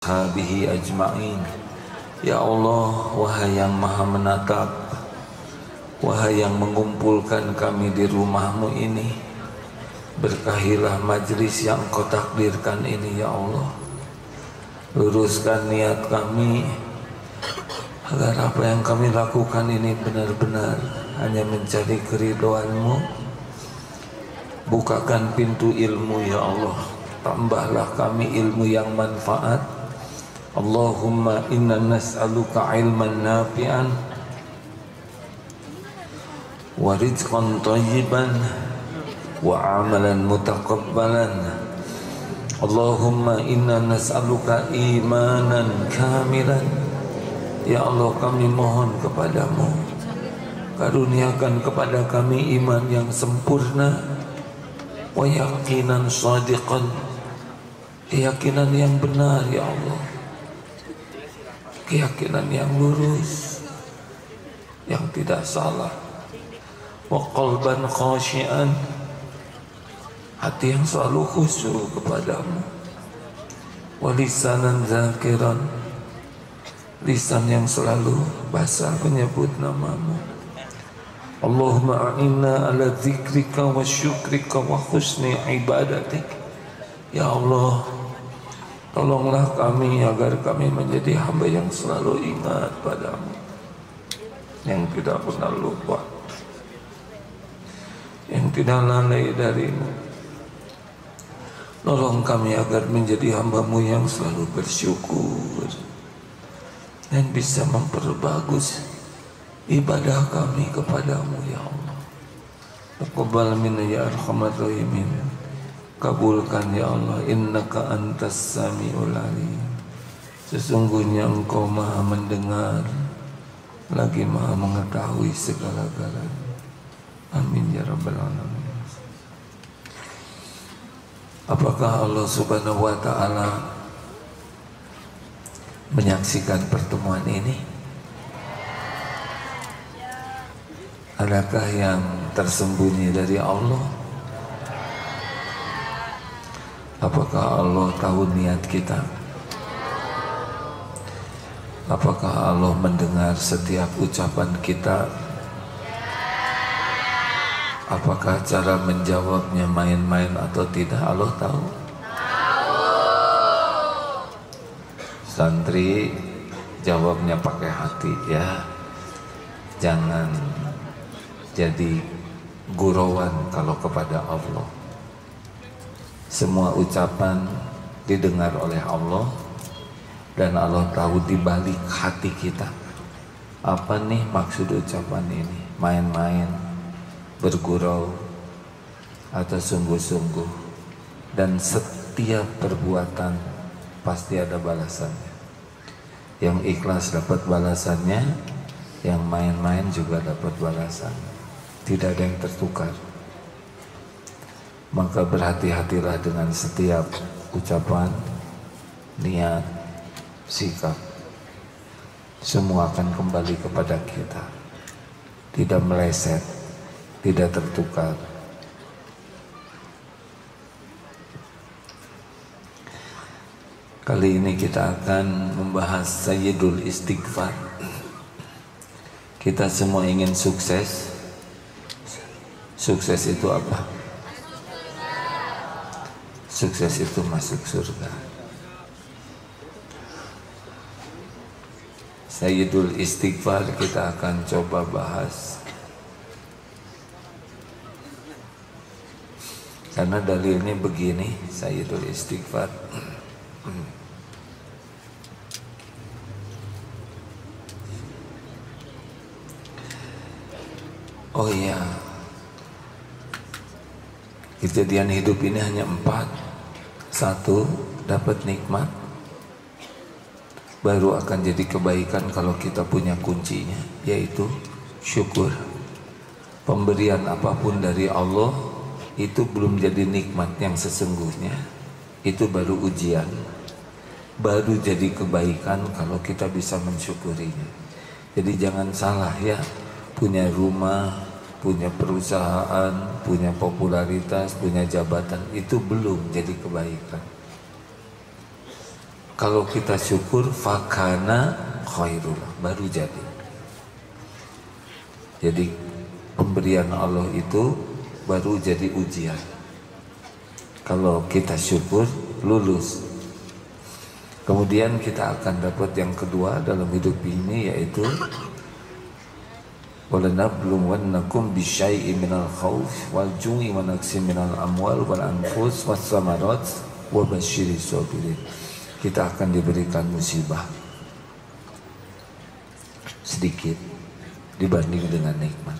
Habihi ajma'in. Ya Allah, wahai yang maha menatap, wahai yang mengumpulkan kami di rumahmu ini, berkahilah majlis yang Engkau takdirkan ini ya Allah. Luruskan niat kami agar apa yang kami lakukan ini benar-benar hanya mencari keridhaan-Mu. Bukakan pintu ilmu ya Allah, tambahlah kami ilmu yang manfaat. Allahumma inna nas'aluka ilman nafi'an wa rizqan thayyiban wa amalan mutaqabbalan. Allahumma inna nas'aluka imanan kamilan. Ya Allah, kami mohon kepadamu, karuniakan kepada kami iman yang sempurna, wa yaqinan shadiqan, keyakinan yang benar ya Allah, keyakinan yang lurus, yang tidak salah, wa qalban khashi'an, hati yang selalu khusyuk kepadamu, wa lisanan zakiran, lisan yang selalu basah menyebut namamu. Allahumma a'inna ala dzikrika wa syukrika wa husni ibadatik. Ya Allah, tolonglah kami agar kami menjadi hamba yang selalu ingat padamu, yang tidak pernah lupa, yang tidak lalai darimu. Tolong kami agar menjadi hamba-Mu yang selalu bersyukur dan bisa memperbagus ibadah kami kepadamu ya Allah. Taqabbal minna ya arhamar rahimin. Kabulkan ya Allah, innaka antas samiul alim. Sesungguhnya Engkau maha mendengar lagi maha mengetahui segala-galanya. Amin ya rabbal alamin. Apakah Allah subhanahu wa ta'ala menyaksikan pertemuan ini? Adakah yang tersembunyi dari Allah? Apakah Allah tahu niat kita? Apakah Allah mendengar setiap ucapan kita? Apakah cara menjawabnya main-main atau tidak? Allah tahu. Santri jawabnya pakai hati ya. Jangan jadi gurauan kalau kepada Allah. Semua ucapan didengar oleh Allah dan Allah tahu di balik hati kita. Apa nih maksud ucapan ini? Main-main, bergurau, atau sungguh-sungguh? Dan setiap perbuatan pasti ada balasannya. Yang ikhlas dapat balasannya, yang main-main juga dapat balasannya. Tidak ada yang tertukar. Maka berhati-hatilah dengan setiap ucapan, niat, sikap. Semua akan kembali kepada kita. Tidak meleset, tidak tertukar. Kali ini kita akan membahas Sayyidul Istighfar. Kita semua ingin sukses. Sukses itu apa? Sukses itu masuk surga. Sayyidul Istighfar kita akan coba bahas. Karena dalilnya begini, Sayyidul Istighfar. Oh iya, kejadian hidup ini hanya 4. 1, dapat nikmat, baru akan jadi kebaikan kalau kita punya kuncinya, yaitu syukur. Pemberian apapun dari Allah itu belum jadi nikmat yang sesungguhnya, itu baru ujian, baru jadi kebaikan kalau kita bisa mensyukurinya. Jadi jangan salah ya, punya rumah, punya perusahaan, punya popularitas, punya jabatan, itu belum jadi kebaikan. Kalau kita syukur fakana khairul, baru jadi. Jadi pemberian Allah itu baru jadi ujian. Kalau kita syukur, lulus. Kemudian kita akan dapat yang kedua dalam hidup ini, yaitu walanabluwannakum bisyai'in minal khauf wal ju'i wa naqsin minal amwal wal anfus was samarat wa basyiris sabirin. Kita akan diberikan musibah sedikit dibanding dengan nikmat.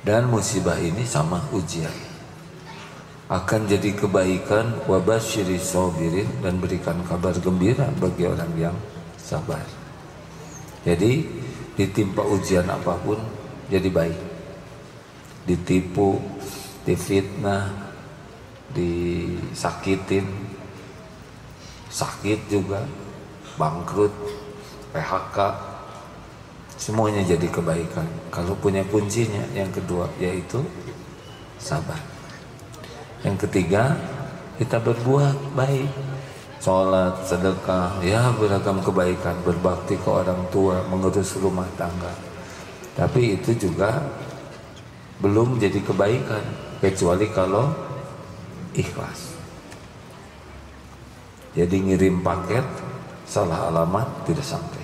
Dan musibah ini sama ujian. Akan jadi kebaikan, wa basyiris sabirin, dan berikan kabar gembira bagi orang yang sabar. Jadi ditimpa ujian apapun jadi baik. Ditipu, difitnah, disakitin, sakit juga, bangkrut, PHK, semuanya jadi kebaikan kalau punya kuncinya. Yang kedua yaitu sabar. Yang ketiga, kita berbuat baik, sholat, sedekah, ya beragam kebaikan, berbakti ke orang tua, mengurus rumah tangga. Tapi itu juga belum jadi kebaikan kecuali kalau ikhlas. Jadi ngirim paket salah alamat tidak sampai.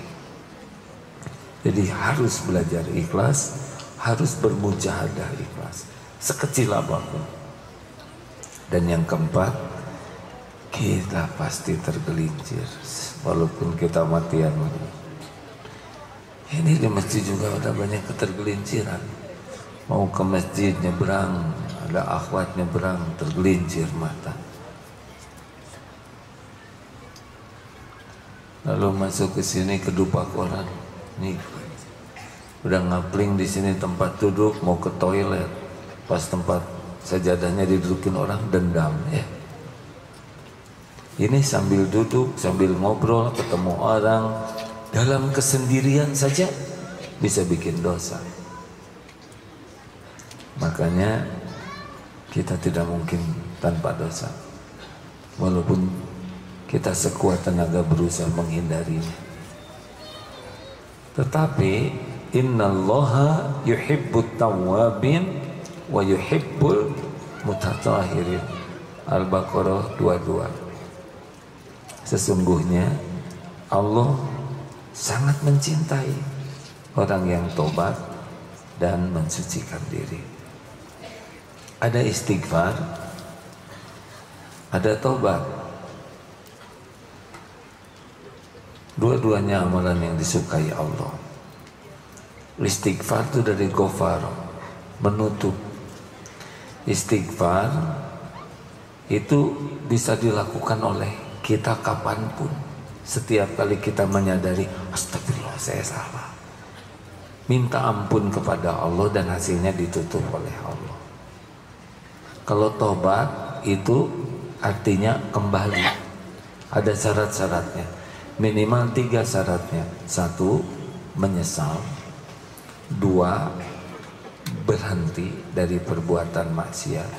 Jadi harus belajar ikhlas, harus bermujahadah ikhlas, sekecil apapun. Dan yang keempat, kita pasti tergelincir walaupun kita matian. Ini di masjid juga ada banyak ketergelinciran. Mau ke masjid nyebrang, ada akhwat nyebrang, tergelincir mata. Lalu masuk ke sini kedupak orang. Nih, udah ngapling di sini tempat duduk, mau ke toilet, pas tempat sajadahnya didudukin orang, dendam ya. Ini sambil duduk, sambil ngobrol, ketemu orang, dalam kesendirian saja bisa bikin dosa. Makanya kita tidak mungkin tanpa dosa, walaupun kita sekuat tenaga berusaha menghindarinya. Tetapi innallaha yuhibbut tawwabin wa yuhibbul mutatahhirin. Al-Baqarah 22. Sesungguhnya Allah sangat mencintai orang yang tobat dan mensucikan diri. Ada istighfar, ada tobat. Dua-duanya amalan yang disukai Allah. Istighfar itu dari ghafar, menutup. Istighfar itu bisa dilakukan oleh kita kapanpun. Setiap kali kita menyadari, astagfirullah saya salah, minta ampun kepada Allah dan hasilnya ditutup oleh Allah. Kalau tobat itu artinya kembali. Ada syarat-syaratnya, minimal 3 syaratnya. 1, menyesal. 2, berhenti dari perbuatan maksiat.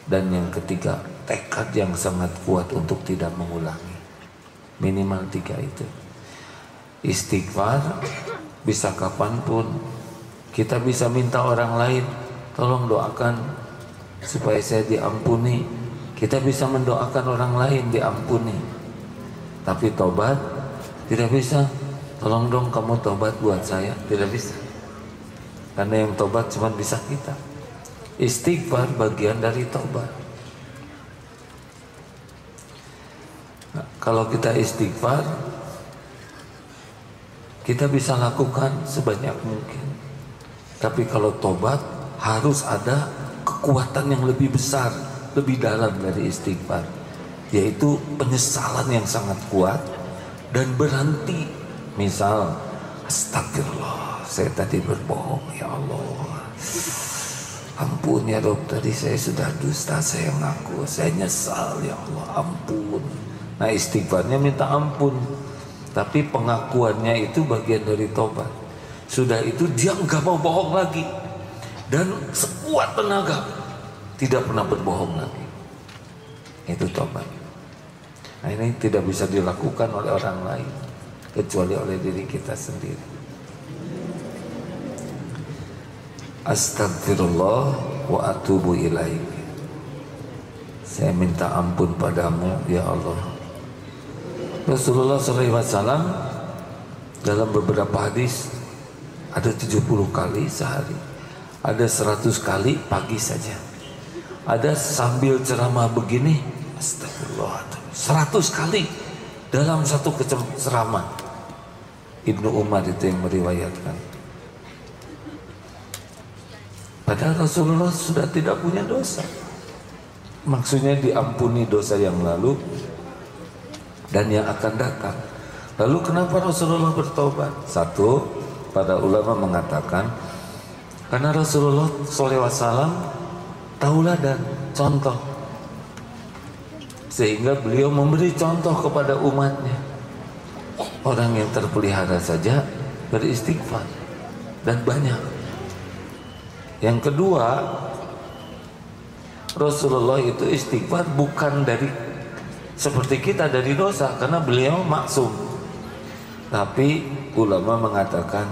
Dan yang ketiga, tekad yang sangat kuat untuk tidak mengulangi. Minimal 3 itu. Istighfar bisa kapanpun. Kita bisa minta orang lain, tolong doakan supaya saya diampuni. Kita bisa mendoakan orang lain diampuni. Tapi tobat tidak bisa. Tolong dong kamu tobat buat saya. Tidak bisa. Karena yang tobat cuma bisa kita. Istighfar bagian dari tobat. Nah, kalau kita istighfar, kita bisa lakukan sebanyak mungkin. Tapi kalau tobat harus ada kekuatan yang lebih besar, lebih dalam dari istighfar, yaitu penyesalan yang sangat kuat dan berhenti. Misal, astagfirullah, saya tadi berbohong, ya Allah, ampun ya Rob, tadi saya sudah dusta, saya ngaku, saya nyesal ya Allah, ampun. Nah, istighfarnya minta ampun, tapi pengakuannya itu bagian dari tobat. Sudah itu dia nggak mau bohong lagi, dan sekuat tenaga tidak pernah berbohong lagi. Itu tobat. Nah, ini tidak bisa dilakukan oleh orang lain kecuali oleh diri kita sendiri. Astagfirullah wa atubu ilaik. Saya minta ampun padamu ya Allah. Rasulullah SAW dalam beberapa hadis ada 70 kali sehari, ada 100 kali pagi saja, ada sambil ceramah begini, astagfirullah, 100 kali dalam satu ceramah. Ibnu Umar itu yang meriwayatkan. Padahal Rasulullah sudah tidak punya dosa. Maksudnya diampuni dosa yang lalu dan yang akan datang. Lalu kenapa Rasulullah bertobat? Satu, para ulama mengatakan karena Rasulullah SAW tauladan, contoh, sehingga beliau memberi contoh kepada umatnya. Orang yang terpelihara saja beristighfar dan banyak. Yang kedua, Rasulullah itu istighfar bukan dari seperti kita dari dosa karena beliau maksum. Tapi ulama mengatakan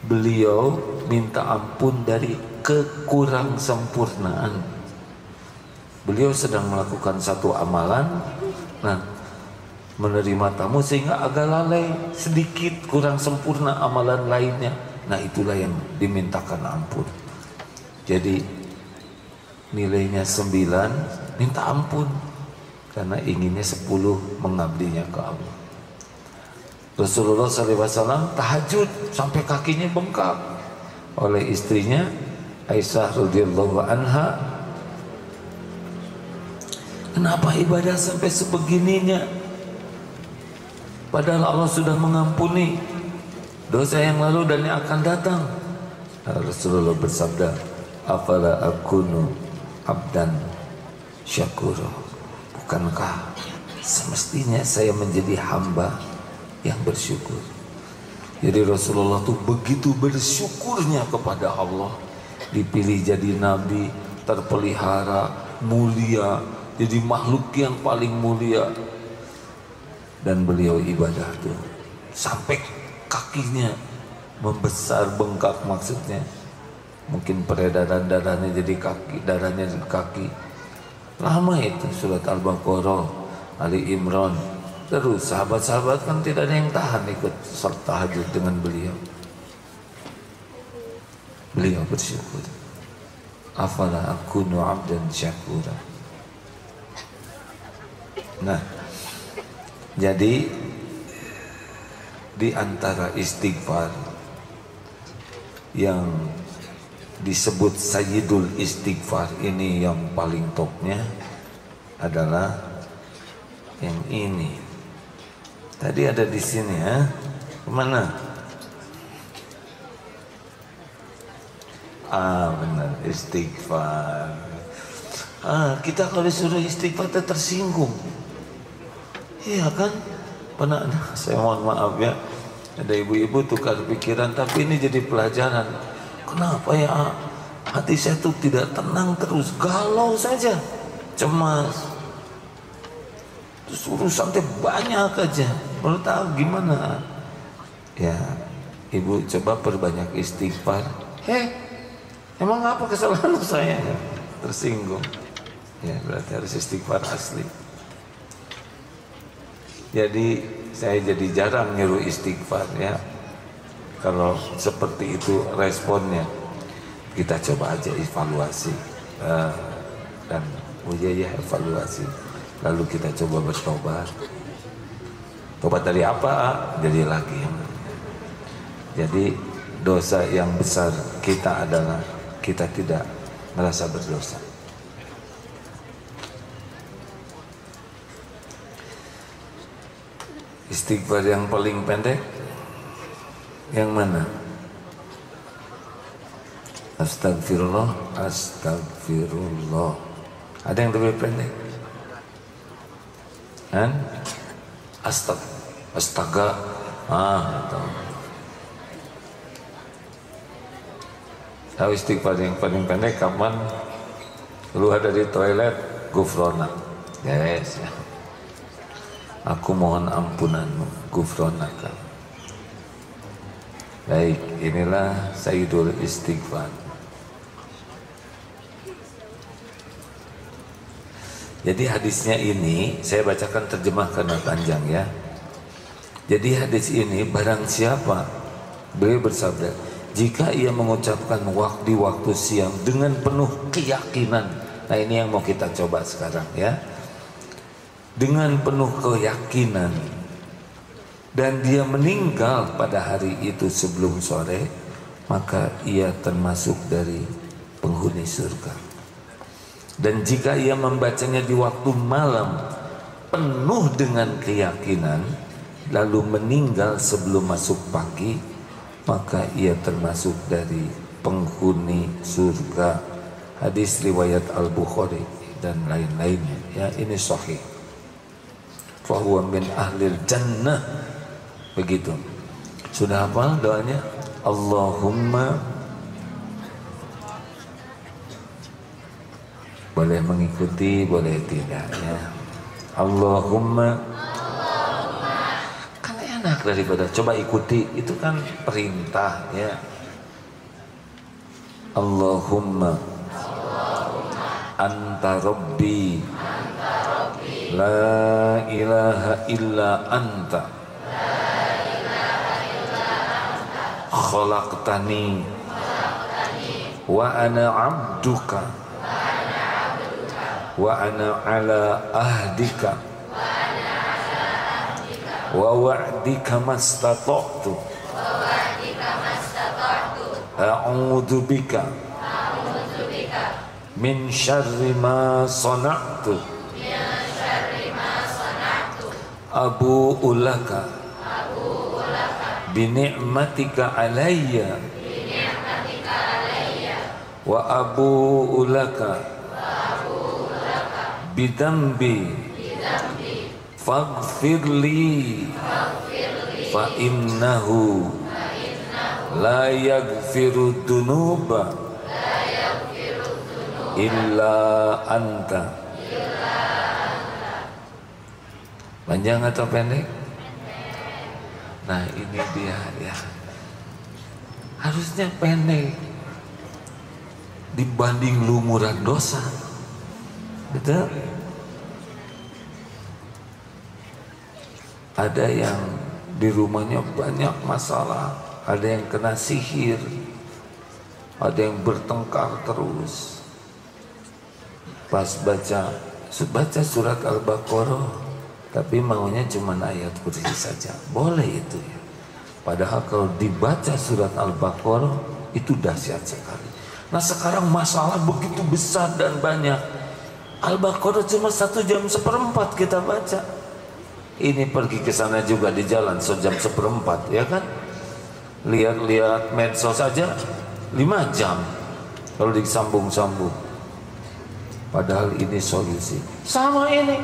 beliau minta ampun dari kekurang sempurnaan. Beliau sedang melakukan satu amalan, nah menerima tamu sehingga agak lalai, sedikit kurang sempurna amalan lainnya. Nah itulah yang dimintakan ampun. Jadi nilainya 9 minta ampun karena inginnya 10 mengabdinya ke Allah. Rasulullah SAW tahajud sampai kakinya bengkak oleh istrinya Aisyah radhiyallahu anha. Kenapa ibadah sampai sebegininya? Padahal Allah sudah mengampuni dosa yang lalu dan yang akan datang. Rasulullah bersabda, afala akunu abdan syakura. Bukankah semestinya saya menjadi hamba yang bersyukur? Jadi Rasulullah tuh begitu bersyukurnya kepada Allah, dipilih jadi nabi, terpelihara, mulia, jadi makhluk yang paling mulia. Dan beliau ibadah tuh sampai kakinya membesar, bengkak maksudnya. Mungkin peredaran darahnya jadi kaki, darahnya jadi kaki. Lama itu surat Al-Baqarah, Ali Imran. Terus sahabat-sahabat kan tidak ada yang tahan ikut salat tahajud dengan beliau. Beliau bersyukur. Afala akunu abdan syakura. Nah, jadi di antara istighfar yang disebut Sayyidul Istighfar ini, yang paling topnya adalah yang ini. Tadi ada di sini ya. Kemana? Benar, istighfar. Kita kalau disuruh istighfar tersinggung. Iya kan? Pernah, saya mohon maaf ya, ada ibu-ibu tukar pikiran, tapi ini jadi pelajaran. Kenapa ya hati saya tuh tidak tenang terus, galau saja, cemas, terus urusan teh banyak aja. Baru tahu gimana? Ya, ibu coba perbanyak istighfar. Emang apa kesalahan saya? Tersinggung. Ya berarti harus istighfar asli. Jadi saya jadi jarang nyuruh istighfar ya. Kalau seperti itu responnya, kita coba aja evaluasi dan evaluasi. Lalu kita coba bertobat. Tobat dari apa? Jadi lagi. Jadi dosa yang besar kita adalah kita tidak merasa berdosa. Istighfar yang paling pendek yang mana? Astagfirullah, astagfirullah. Ada yang lebih pendek? Kan? Astaga. Tahu istighfar yang paling pendek kapan? Keluar dari toilet, gufrona. Yes. Aku mohon ampunanmu, gufronaka. Baik, inilah Sayyidul Istighfar. Jadi hadisnya ini saya bacakan terjemah karena panjang ya. Jadi hadis ini barang siapa, beliau bersabda, jika ia mengucapkan di waktu siang dengan penuh keyakinan. Nah ini yang mau kita coba sekarang ya. Dengan penuh keyakinan dan dia meninggal pada hari itu sebelum sore, maka ia termasuk dari penghuni surga. Dan jika ia membacanya di waktu malam penuh dengan keyakinan lalu meninggal sebelum masuk pagi, maka ia termasuk dari penghuni surga. Hadis riwayat Al-Bukhari dan lain-lainnya ya, ini sahih. Fahuwa min ahlil jannah. Begitu. Sudah hafal doanya? Allahumma, boleh mengikuti, boleh tidak ya. Allahumma, kan enak daripada coba ikuti, itu kan perintah ya. Allahumma, anta rabbi, la ilaha illa anta, khalaqtani wa ana abduka wa ana ala ahdika wa wa'dika mastata'tu a'udzu bika min syarri ma sana'tu abu'u laka bi ni'matika alayya wa abu'u laka bi dhanbi faghfirli fa innahu la yaghfiru dhunuba illa anta. Panjang atau pendek? Nah ini dia ya, harusnya pendek dibanding lumuran dosa, betul? Ada yang di rumahnya banyak masalah, ada yang kena sihir, ada yang bertengkar terus. Pas baca surat Al-Baqarah tapi maunya cuma ayat kursi saja, boleh itu ya. Padahal kalau dibaca surat Al-Baqarah itu dahsyat sekali. Nah sekarang masalah begitu besar dan banyak. Al-Baqarah cuma 1 jam seperempat kita baca. Ini pergi ke sana juga di jalan 1 jam seperempat ya kan. Lihat-lihat medsos saja 5 jam kalau disambung-sambung. Padahal ini solusi. Sama ini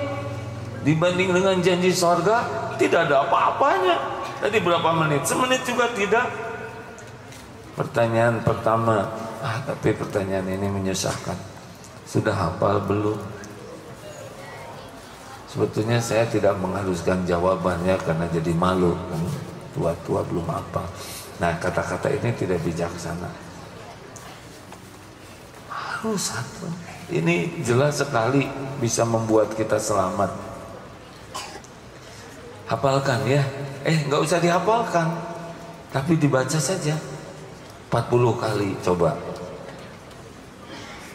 dibanding dengan janji sorga tidak ada apa-apanya. Tadi berapa menit? Semenit juga tidak. Pertanyaan pertama, tapi pertanyaan ini menyusahkan. Sudah hafal belum? Sebetulnya saya tidak mengharuskan jawabannya karena jadi malu kan? Tua-tua belum hafal. Nah kata-kata ini tidak bijaksana. Harus satu. Ini jelas sekali bisa membuat kita selamat. Hafalkan ya. Nggak usah dihafalkan, tapi dibaca saja 40 kali coba.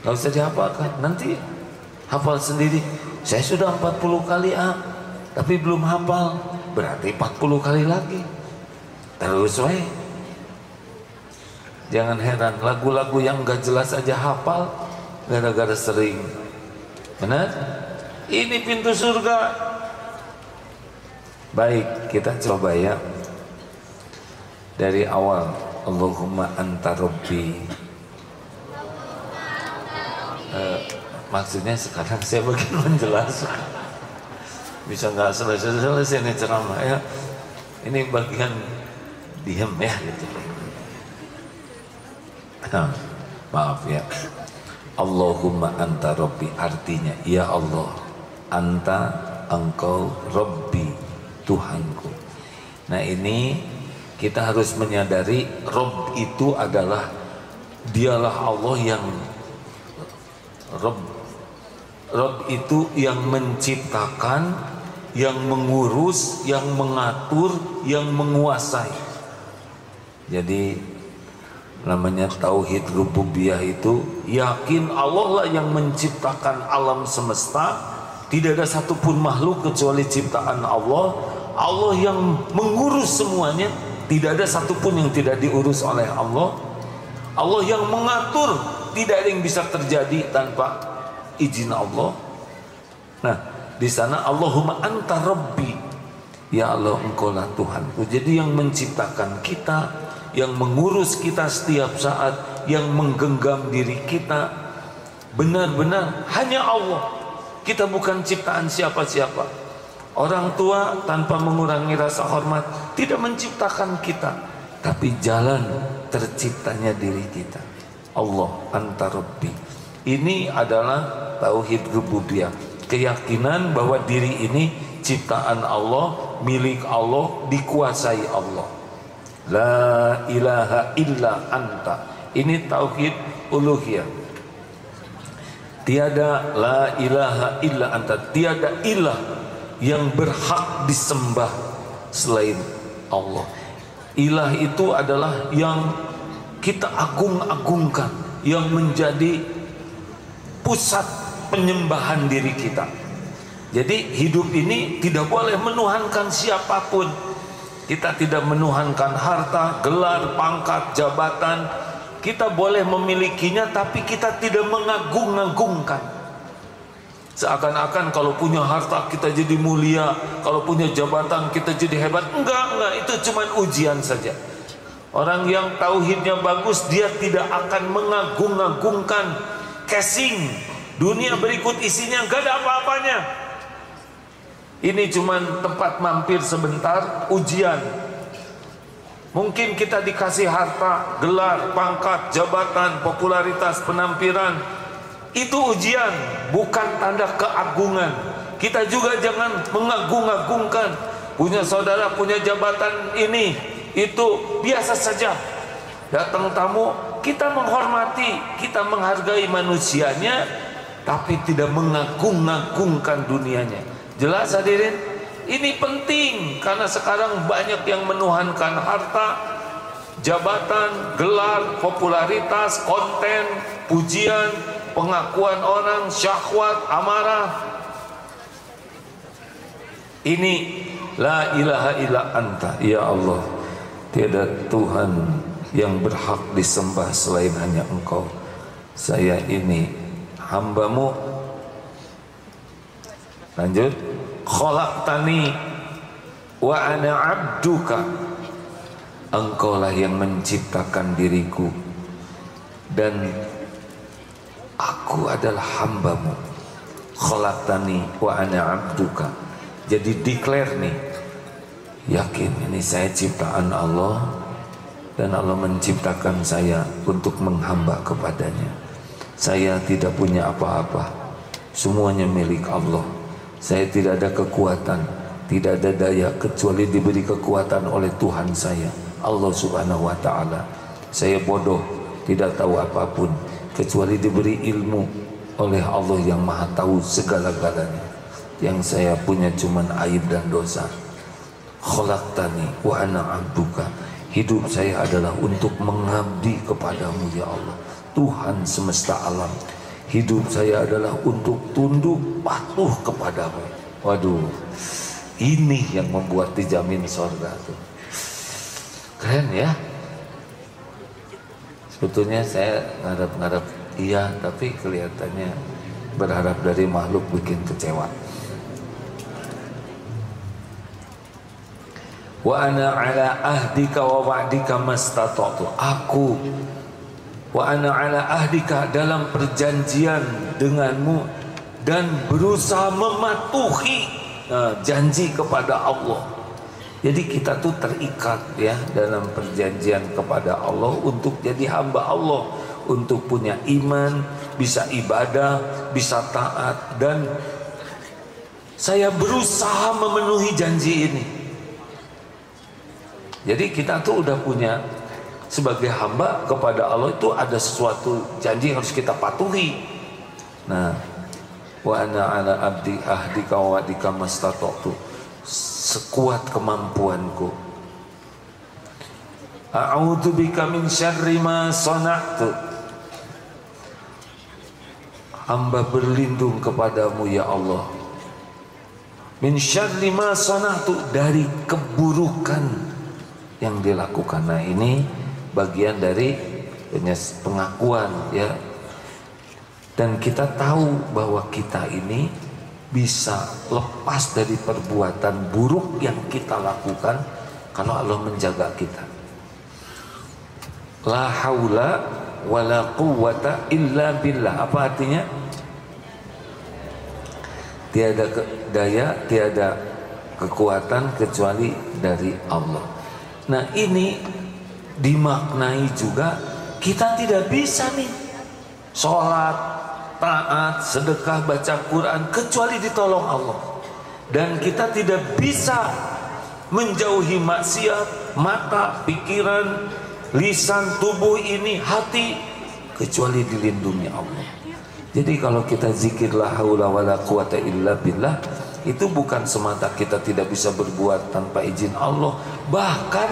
Nggak usah dihafalkan, nanti hafal sendiri. Saya sudah 40 kali tapi belum hafal, berarti 40 kali lagi. Terus jangan heran lagu-lagu yang nggak jelas aja hafal gara-gara sering. Benar? Ini pintu surga. Baik, kita coba ya. Dari awal, Allahumma anta rabbi. Maksudnya sekarang saya bagian menjelaskan. Bisa nggak selesai ini ceramah ya. Ini bagian diam ya gitu. Maaf ya. Allahumma anta rabbi, artinya ya Allah, anta engkau rabbi, Tuhanku. Nah ini kita harus menyadari Rabb itu adalah dialah Allah yang Rabb itu yang menciptakan, yang mengurus, yang mengatur, yang menguasai. Jadi namanya tauhid rububiyah itu yakin Allah lah yang menciptakan alam semesta. Tidak ada satupun makhluk kecuali ciptaan Allah. Allah yang mengurus semuanya. Tidak ada satupun yang tidak diurus oleh Allah. Allah yang mengatur. Tidak ada yang bisa terjadi tanpa izin Allah. Nah, di sana Allahumma anta rabbi. Ya Allah, engkaulah Tuhanku. Jadi yang menciptakan kita, yang mengurus kita setiap saat, yang menggenggam diri kita, benar-benar hanya Allah. Kita bukan ciptaan siapa-siapa. Orang tua tanpa mengurangi rasa hormat tidak menciptakan kita, tapi jalan terciptanya diri kita. Allah anta rabbi. Ini adalah tauhid rububiyah, keyakinan bahwa diri ini ciptaan Allah, milik Allah, dikuasai Allah. La ilaha illa anta. Ini tauhid uluhiyah. Tiada la ilaha illa anta, tiada ilah yang berhak disembah selain Allah. Ilah itu adalah yang kita agung-agungkan, yang menjadi pusat penyembahan diri kita. Jadi hidup ini tidak boleh menuhankan siapapun. Kita tidak menuhankan harta, gelar, pangkat, jabatan. Kita boleh memilikinya, tapi kita tidak mengagung-agungkan. Seakan-akan kalau punya harta kita jadi mulia, kalau punya jabatan kita jadi hebat. Enggak, itu cuma ujian saja. Orang yang tauhidnya bagus, dia tidak akan mengagung-agungkan casing. Dunia berikut isinya enggak ada apa-apanya. Ini cuma tempat mampir sebentar, ujian. Mungkin kita dikasih harta, gelar, pangkat, jabatan, popularitas, penampilan. Itu ujian, bukan tanda keagungan. Kita juga jangan mengagung-agungkan. Punya saudara, punya jabatan ini, itu biasa saja. Datang tamu, kita menghormati, kita menghargai manusianya, tapi tidak mengagung-agungkan dunianya. Jelas hadirin? Ini penting karena sekarang banyak yang menuhankan harta, jabatan, gelar, popularitas, konten, pujian, pengakuan orang, syahwat, amarah. Ini la ilaha illa anta, ya Allah, tiada Tuhan yang berhak disembah selain hanya Engkau. Saya ini hambamu. Lanjut. Khalaqtani wa ana abduka. Engkaulah yang menciptakan diriku dan aku adalah hambamu. Khalaqtani wa ana abduka. Jadi declare nih, yakin ini saya ciptaan Allah dan Allah menciptakan saya untuk menghamba kepadanya. Saya tidak punya apa-apa, semuanya milik Allah. Saya tidak ada kekuatan, tidak ada daya kecuali diberi kekuatan oleh Tuhan saya, Allah Subhanahu wa Ta'ala. Saya bodoh, tidak tahu apapun kecuali diberi ilmu oleh Allah yang Maha Tahu segala-galanya. Yang saya punya cuman aib dan dosa. Khalaqtani wa ana abduka. Hidup saya adalah untuk mengabdi kepadamu ya Allah, Tuhan semesta alam. Hidup saya adalah untuk tunduk patuh kepadamu. Waduh, ini yang membuat dijamin surga tuh. Keren ya. Sebetulnya saya ngarep-ngarep iya, tapi kelihatannya berharap dari makhluk bikin kecewa. Wa ana ala ahdika wa wa'dika mastata'tu. Aku wa ana ala ahdika, dalam perjanjian denganmu dan berusaha mematuhi janji kepada Allah. Jadi kita tuh terikat ya dalam perjanjian kepada Allah untuk jadi hamba Allah, untuk punya iman, bisa ibadah, bisa taat, dan Saya berusaha memenuhi janji ini. Jadi kita tuh udah punya, sebagai hamba kepada Allah itu ada sesuatu janji yang harus kita patuhi. Nah, wa ana ala abdi ahdika wa wadika mastata'tu, sekuat kemampuanku. A'udzubika min syarri ma sana'tu, hamba berlindung kepadamu ya Allah, min syarri ma sana'tu, dari keburukan yang dilakukan. Nah, ini bagian dari pengakuan ya. Dan kita tahu bahwa kita ini bisa lepas dari perbuatan buruk yang kita lakukan kalau Allah menjaga kita. La haula wala quwwata illa billah. Apa artinya? Tiada daya, tiada kekuatan kecuali dari Allah. Nah, ini dimaknai juga kita tidak bisa nih sholat, taat, sedekah, baca Quran kecuali ditolong Allah. Dan kita tidak bisa menjauhi maksiat, mata, pikiran, lisan, tubuh ini, hati, kecuali dilindungi Allah. Jadi kalau kita zikir la haula wala quwata illa billah, itu bukan semata kita tidak bisa berbuat tanpa izin Allah. Bahkan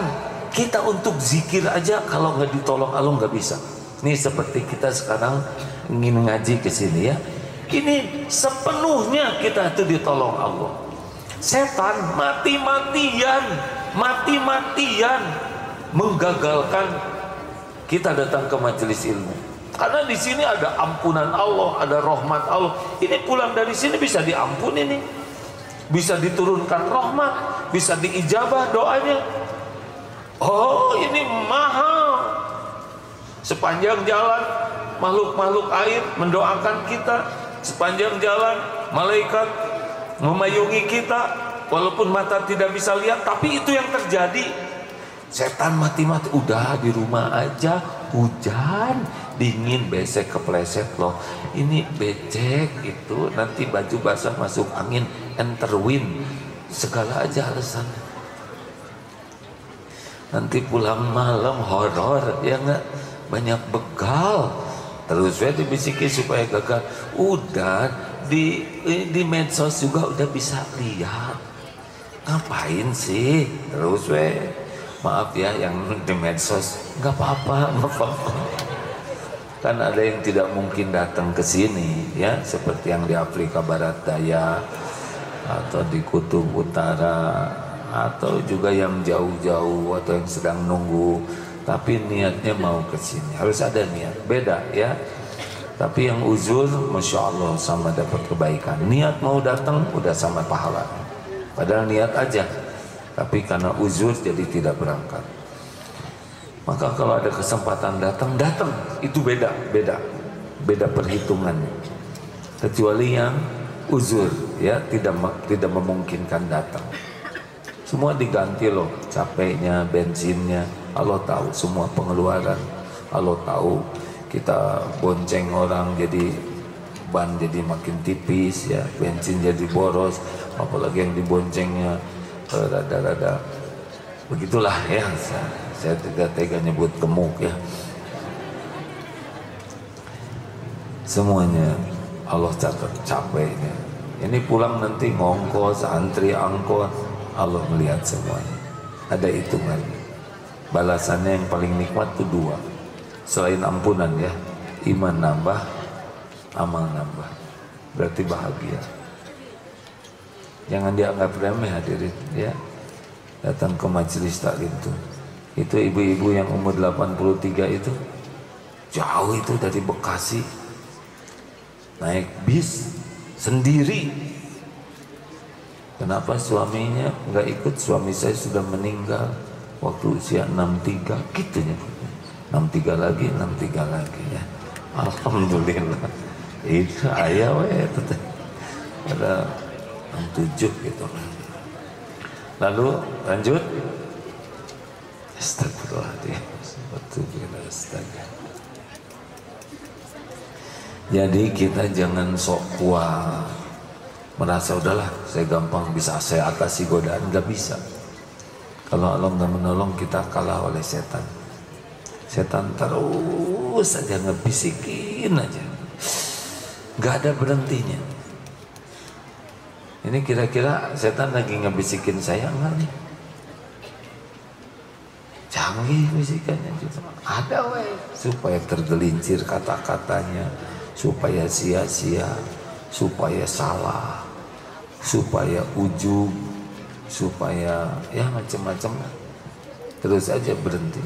kita untuk zikir aja kalau nggak ditolong Allah nggak bisa. Ini seperti kita sekarang ingin ngaji ke sini ya. Ini sepenuhnya kita itu ditolong Allah. Setan mati-matian menggagalkan kita datang ke majelis ilmu. Karena di sini ada ampunan Allah, ada rahmat Allah. Ini pulang dari sini bisa diampuni nih. Bisa diturunkan rahmat, bisa diijabah doanya. Oh, ini mahal. Sepanjang jalan makhluk-makhluk air mendoakan kita, sepanjang jalan malaikat memayungi kita, walaupun mata tidak bisa lihat, tapi itu yang terjadi. Setan mati-mati, udah di rumah aja, hujan, dingin, besek, kepleset loh. Ini becek itu, nanti baju basah masuk angin, enter wind, segala aja alasan. Nanti pulang malam horor, ya nggak, banyak begal. Terus saya dibisiki supaya gagal. Udah di medsos juga udah bisa lihat. Ngapain sih? Terus maaf ya yang di medsos, nggak apa-apa. Kan ada yang tidak mungkin datang ke sini ya, seperti yang di Afrika Barat Daya atau di Kutub Utara, atau juga yang jauh-jauh atau yang sedang nunggu tapi niatnya mau ke sini. Harus ada niat, beda ya. Tapi yang uzur, masya Allah, sama dapat kebaikan. Niat mau datang udah sama pahala, padahal niat aja, tapi karena uzur jadi tidak berangkat. Maka kalau ada kesempatan datang itu beda perhitungannya. Kecuali yang uzur ya, tidak memungkinkan datang. Semua diganti loh, capeknya, bensinnya, Allah tahu, semua pengeluaran Allah tahu. Kita bonceng orang jadi ban jadi makin tipis ya, bensin jadi boros, apalagi yang diboncengnya rada-rada begitulah ya. Saya tidak tega nyebut gemuk ya. Semuanya Allah catat capeknya. Ini pulang nanti ngongkos, antri angkot, Allah melihat semuanya, ada hitungannya. Balasannya yang paling nikmat itu dua, selain ampunan ya, iman nambah, amal nambah, berarti bahagia. Jangan dianggap remeh hadirin ya, datang ke majelis taklim itu ibu-ibu yang umur 83 itu jauh itu dari Bekasi, naik bis sendiri. Kenapa suaminya nggak ikut? Suami saya sudah meninggal waktu usia 63 gitu ya. 63 lagi ya. Alhamdulillah. Itu ayah pada 67 gitu. Lalu lanjut. Astagfirullahaladzim. Astaga. Jadi kita jangan sok kuat. merasa udahlah saya gampang bisa saya atasi godaan. Nggak bisa. Kalau Allah nggak menolong, kita kalah oleh setan. Setan terus saja ngebisikin aja, nggak ada berhentinya. Ini kira-kira setan lagi ngebisikin saya enggak nih? Canggih bisikannya gitu. Ada weh, supaya tergelincir kata-katanya, supaya sia-sia, supaya salah, supaya ujub, supaya ya macam-macam. Terus aja berhenti,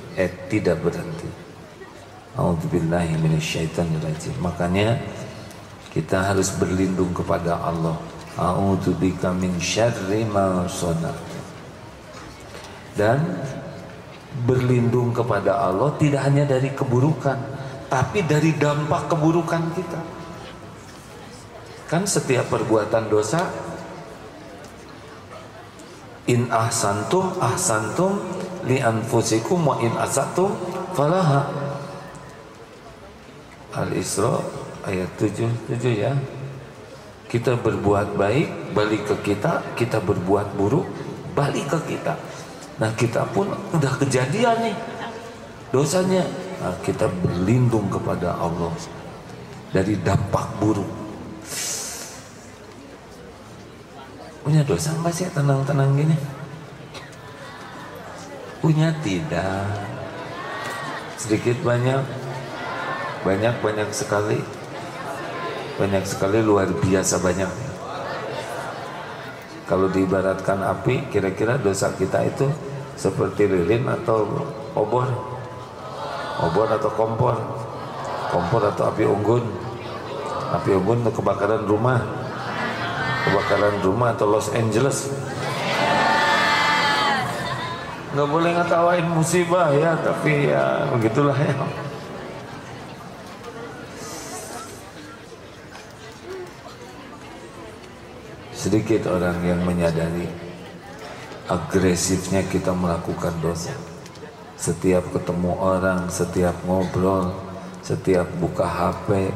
tidak berhenti. A'udzubillahi minasyaitonirrajim. Makanya kita harus berlindung kepada Allah. A'udzubika min syarri ma sana'tu. Dan berlindung kepada Allah tidak hanya dari keburukan, tapi dari dampak keburukan kita. Kan setiap perbuatan dosa, in ahsantum ahsantum li anfusikum wa in asatum falaha. Al-Isra ayat 7 ya. Kita berbuat baik balik ke kita, kita berbuat buruk balik ke kita. Nah kita pun udah kejadian nih dosanya. Nah, kita berlindung kepada Allah dari dampak buruk. Punya dosa nggak sih tenang-tenang gini? Punya tidak? Sedikit banyak? Banyak sekali. Banyak sekali, luar biasa banyak. Kalau diibaratkan api, kira-kira dosa kita itu seperti lilin atau obor? Obor atau kompor? Kompor atau api unggun? Api unggun untuk kebakaran rumah. Kebakaran rumah atau Los Angeles. Nggak boleh ngetawain musibah ya, tapi ya begitulah ya. Sedikit orang yang menyadari agresifnya kita melakukan dosa. Setiap ketemu orang, setiap ngobrol, setiap buka HP,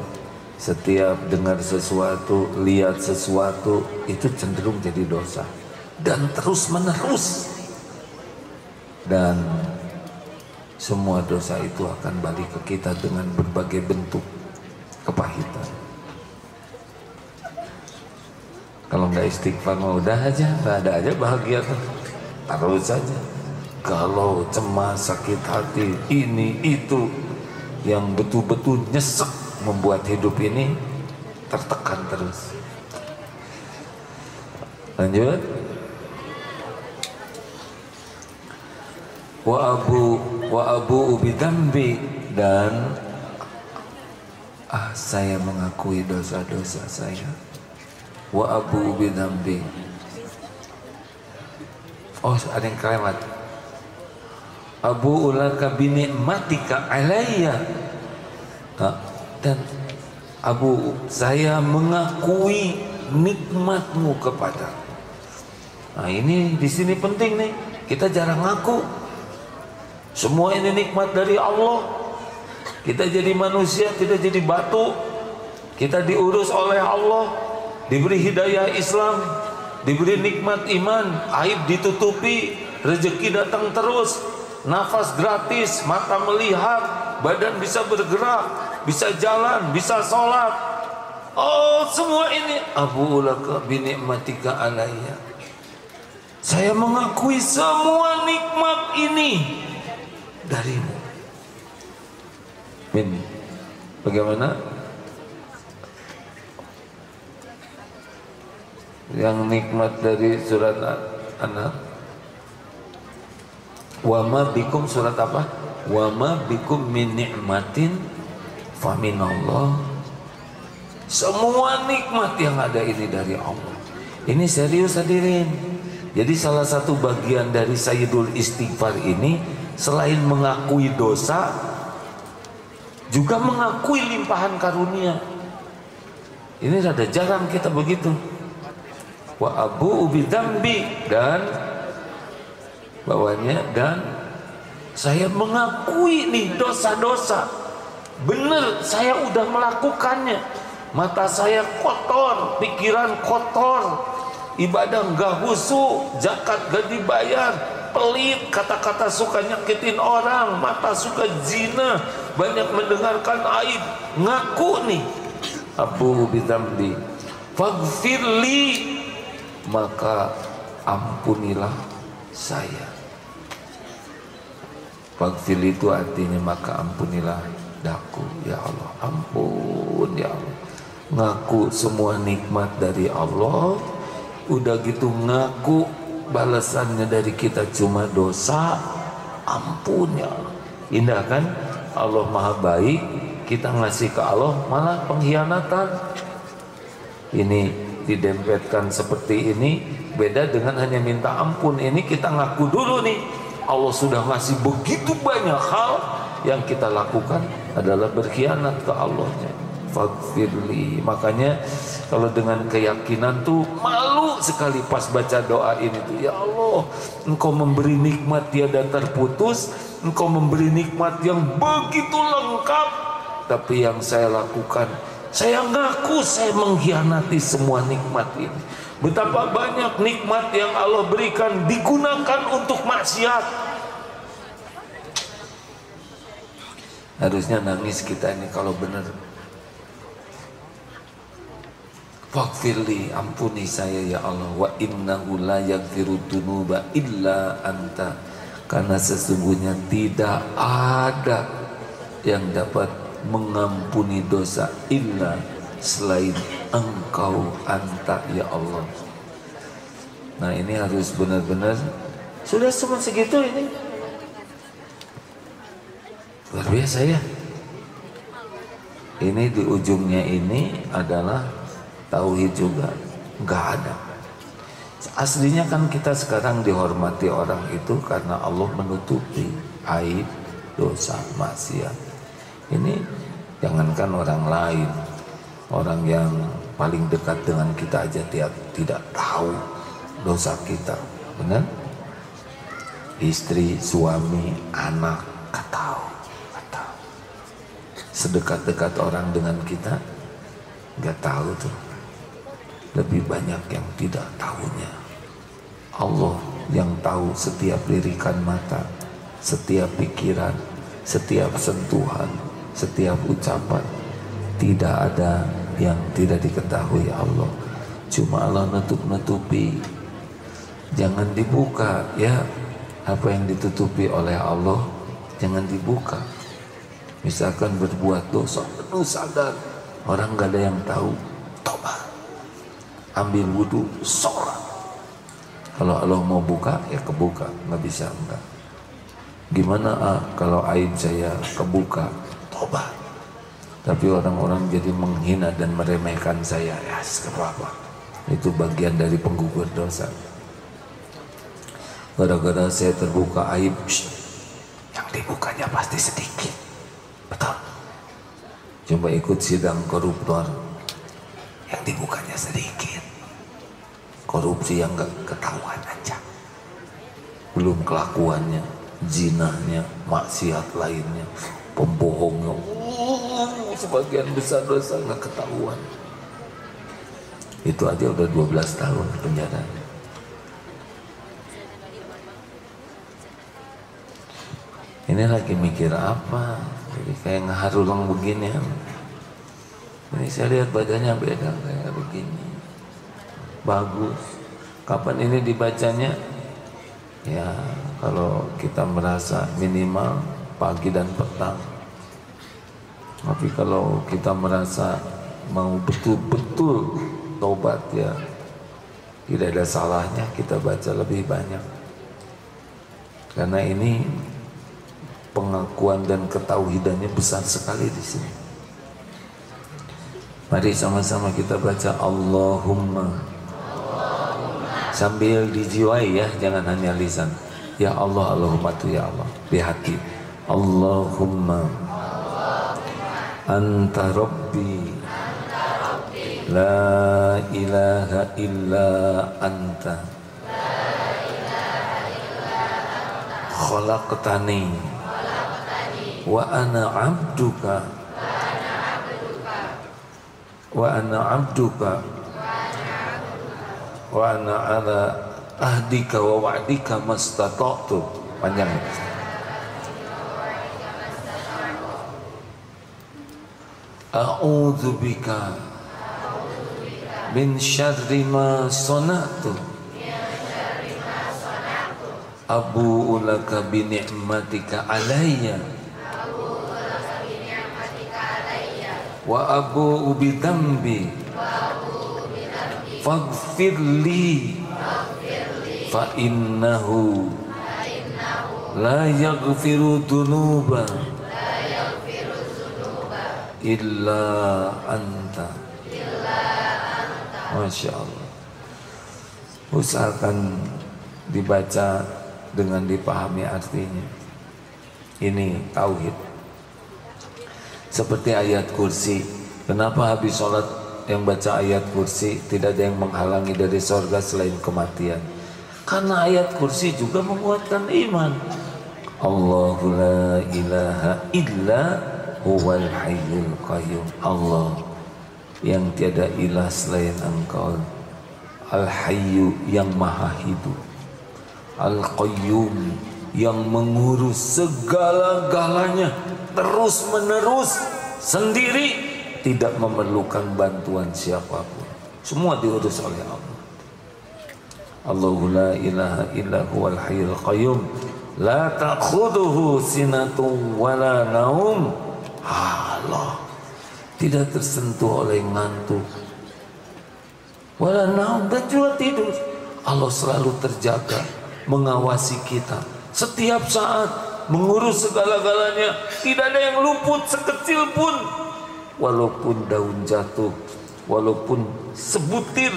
setiap dengar sesuatu, lihat sesuatu, itu cenderung jadi dosa. Dan terus menerus. Dan semua dosa itu akan balik ke kita dengan berbagai bentuk kepahitan. Kalau nggak istighfar mau udah aja, nggak ada aja bahagia tuh. Terus saja. Kalau cemas, sakit hati, ini itu yang betul-betul nyesek membuat hidup ini tertekan terus. Lanjut. Wa abu bidambi, dan saya mengakui dosa-dosa saya. Wa abu bidambi. Oh, ada yang kelewat. Abu ulaka binikmatika alayya. Dan Abu, saya mengakui nikmatmu kepada. Nah ini di sini penting nih, kita jarang ngaku. Semua ini nikmat dari Allah. Kita jadi manusia, kita jadi batu. Kita diurus oleh Allah, diberi hidayah Islam, diberi nikmat iman, aib ditutupi, rezeki datang terus, nafas gratis, mata melihat, badan bisa bergerak, bisa jalan, bisa sholat. Oh, semua ini Abu ulaka binikmatika alayya. Saya mengakui semua nikmat ini darimu. Min, bagaimana? Yang nikmat dari surat An-Nahl. Wa ma bikum, surat apa? Wa ma bikum min ni'matin faminallah. Semua nikmat yang ada ini dari Allah. Ini serius hadirin. Jadi salah satu bagian dari Sayyidul Istighfar ini, selain mengakui dosa, juga mengakui limpahan karunia. Ini rada jarang kita begitu. Wa abu bidambi, dan bawahnya, dan saya mengakui nih dosa-dosa. Bener, saya udah melakukannya. mata saya kotor, pikiran kotor, ibadah nggak khusyuk, zakat gak dibayar, pelit, kata-kata suka nyakitin orang, mata suka zina, banyak mendengarkan aib, ngaku nih abu bidzambi faghfirli, maka ampunilah saya. Faghfirli itu artinya maka ampunilah daku, ya Allah, ampun ya Allah. Ngaku semua nikmat dari Allah, udah gitu ngaku balasannya dari kita cuma dosa, ampun ya Allah. Indah kan? Allah maha baik, kita ngasih ke Allah malah pengkhianatan. Ini didempetkan seperti ini, beda dengan hanya minta ampun. Ini kita ngaku dulu nih, Allah sudah ngasih begitu banyak hal, yang kita lakukan adalah berkhianat ke Allahnya. Faghfirli. Makanya kalau dengan keyakinan tuh malu sekali pas baca doa ini tuh, ya Allah, Engkau memberi nikmat tiada terputus, Engkau memberi nikmat yang begitu lengkap, tapi yang saya lakukan, saya ngaku saya mengkhianati semua nikmat ini. Betapa banyak nikmat yang Allah berikan digunakan untuk maksiat. Harusnya nangis kita ini kalau benar. Faghfirli, ampuni saya ya Allah, wa innahu la yaghfiru dzunuba illa anta, karena sesungguhnya tidak ada yang dapat mengampuni dosa illa selain Engkau, anta ya Allah. Nah ini harus benar-benar sudah cuma segitu, ini luar biasa ya. Ini di ujungnya ini adalah tauhid juga, nggak ada. Aslinya kan kita sekarang dihormati orang itu karena Allah menutupi aib, dosa, maksiat. Ini jangankan orang lain, orang yang paling dekat dengan kita aja tidak tahu dosa kita, benar? Istri, suami, anak, nggak tahu. Sedekat-dekat orang dengan kita, nggak tahu tuh. Lebih banyak yang tidak tahunya. Allah yang tahu setiap lirikan mata, setiap pikiran, setiap sentuhan, setiap ucapan. Tidak ada yang tidak diketahui Allah. Cuma Allah nutup-nutupi. Jangan dibuka ya. Apa yang ditutupi oleh Allah jangan dibuka. Misalkan berbuat dosa penuh sadar, orang gak ada yang tahu, tobat, ambil wudhu, sholat. Kalau Allah mau buka ya kebuka, nggak bisa enggak. Gimana kalau aib saya kebuka, tobat. Tapi orang-orang jadi menghina dan meremehkan saya, ya apa? Itu bagian dari penggugur dosa. Gara-gara saya terbuka aib, yang dibukanya pasti sedikit. Betul. Coba ikut sidang koruptor, yang dibukanya sedikit. Korupsi yang gak ketahuan aja, belum kelakuannya, zinahnya, maksiat lainnya, pembohongnya, sebagian besar dosa gak ketahuan. Itu aja udah 12 tahun penjara. Ini lagi mikir apa? Jadi kayak ngeharulang begini ya. Ini saya lihat badannya beda kayak begini. Bagus. Kapan ini dibacanya? Ya kalau kita merasa minimal pagi dan petang. Tapi kalau kita merasa mau betul-betul tobat ya, tidak ada salahnya kita baca lebih banyak. Karena ini pengakuan dan ketauhidannya besar sekali di sini. Mari sama-sama kita baca Allahumma, sambil dijiwai ya, jangan hanya lisan. Ya Allah, Allahumma tu ya Allah, di hati. Allahumma anta rabbi la ilaha illa anta khalaqtani wa ana abduka wa ana abduka wa ana ala ahdika wa wa'dika mastata'tu. Panjang. A'udzu bika min syarri ma sana'tu abu'u laka bi ni'matika alayya wa abu'u bi dhanbi faghfirli fa innahu la yaghfiru dhunuba illa anta. Masya Allah. Usahakan dibaca dengan dipahami artinya. Ini tauhid. Seperti ayat kursi. Kenapa habis sholat yang baca ayat kursi tidak ada yang menghalangi dari surga selain kematian? Karena ayat kursi juga menguatkan iman. Allahu la ilaha illa huwal hayyul qayyum. Allah yang tiada ilah selain engkau, al-hayyu yang maha hidup, al-qayyum yang mengurus segala-galanya terus menerus sendiri, tidak memerlukan bantuan siapapun, semua diurus oleh Allah. Allahu la ilaha illa huwal hayyul qayyum la ta'khudhuhu sinatun wala naum. Allah tidak tersentuh oleh ngantuk, wala naum, dan juga tidur. Allah selalu terjaga, mengawasi kita setiap saat, mengurus segala-galanya. Tidak ada yang luput sekecil pun. Walaupun daun jatuh, walaupun sebutir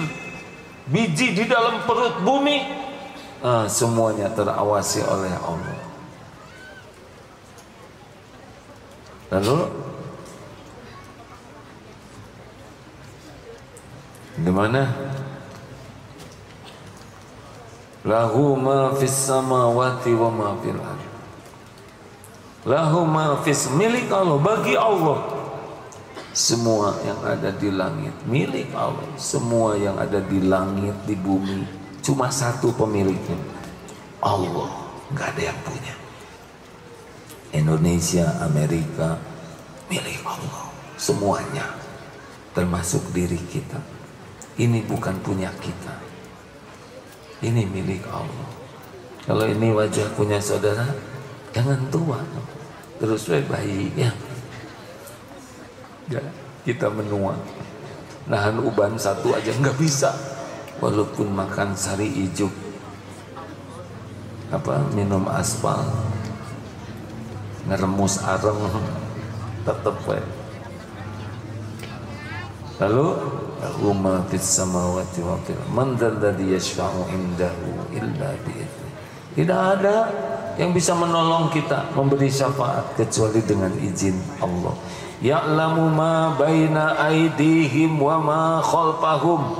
biji di dalam perut bumi, semuanya terawasi oleh Allah. Lalu gimana? Lahu ma fis samawati wa ma fil ardh. Lahu ma fis, milik Allah, bagi Allah semua yang ada di langit, milik Allah. Semua yang ada di langit, di bumi, cuma satu pemiliknya, Allah. Nggak ada yang punya. Indonesia, Amerika, milik Allah semuanya, termasuk diri kita. Ini bukan punya kita, ini milik Allah. Kalau ini wajah punya saudara, jangan tua terus bayi ya. Kita menua, nahan uban satu aja nggak bisa, walaupun makan sari ijuk, minum aspal, ngeremus areng, tetep we. Lalu ma fis samawati wa fil ardh man dzalladzi yashfa'u indahu illa bi'idznih. Tidak ada yang bisa menolong kita, memberi syafaat kecuali dengan izin Allah. Ya'lamu ma baina aydihim wa ma khalfahum.